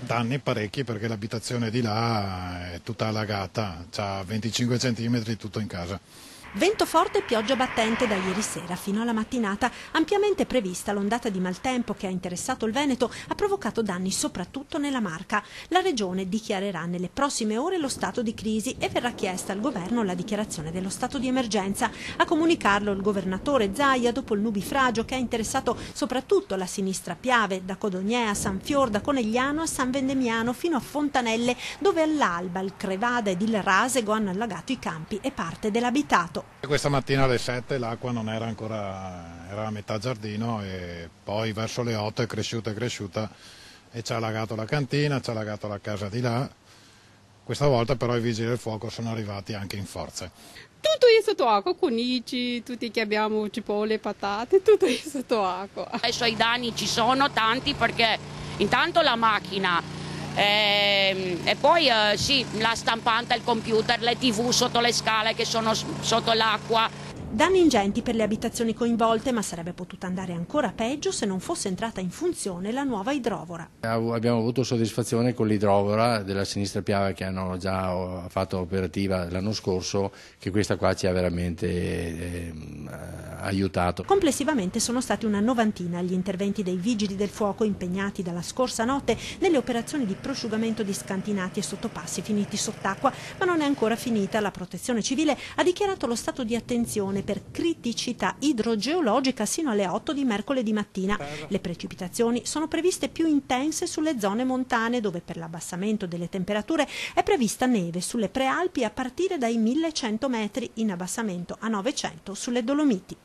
danni parecchi perché l'abitazione di là è tutta allagata, ha 25 centimetri tutto in casa. Vento forte e pioggia battente da ieri sera fino alla mattinata. Ampiamente prevista, l'ondata di maltempo che ha interessato il Veneto ha provocato danni soprattutto nella Marca. La Regione dichiarerà nelle prossime ore lo stato di crisi e verrà chiesta al Governo la dichiarazione dello stato di emergenza. A comunicarlo il governatore Zaia dopo il nubifragio che ha interessato soprattutto la sinistra Piave, da Codognea a San Fior, da Conegliano a San Vendemiano fino a Fontanelle, dove all'alba il Crevada ed il Rasego hanno allagato i campi e parte dell'abitato. Questa mattina alle 7 l'acqua non era ancora, era a metà giardino e poi verso le 8 è cresciuta e ci ha allagato la cantina, ci ha allagato la casa di là. Questa volta però i vigili del fuoco sono arrivati anche in forze. Tutto è sotto acqua, conici, tutti che abbiamo cipolle, patate, tutto è sotto acqua. Adesso i danni ci sono tanti perché intanto la macchina e poi sì, la stampante, il computer, le TV sotto le scale che sono sotto l'acqua. Danni ingenti per le abitazioni coinvolte, ma sarebbe potuta andare ancora peggio se non fosse entrata in funzione la nuova idrovora. Abbiamo avuto soddisfazione con l'idrovora della sinistra Piave che hanno già fatto operativa l'anno scorso, che questa qua ci ha veramente aiutato. Complessivamente sono stati una novantina gli interventi dei vigili del fuoco impegnati dalla scorsa notte nelle operazioni di prosciugamento di scantinati e sottopassi finiti sott'acqua, ma non è ancora finita. La Protezione Civile ha dichiarato lo stato di attenzione per criticità idrogeologica sino alle 8 di mercoledì mattina. Le precipitazioni sono previste più intense sulle zone montane, dove per l'abbassamento delle temperature è prevista neve sulle prealpi a partire dai 1100 metri, in abbassamento a 900 sulle Dolomiti.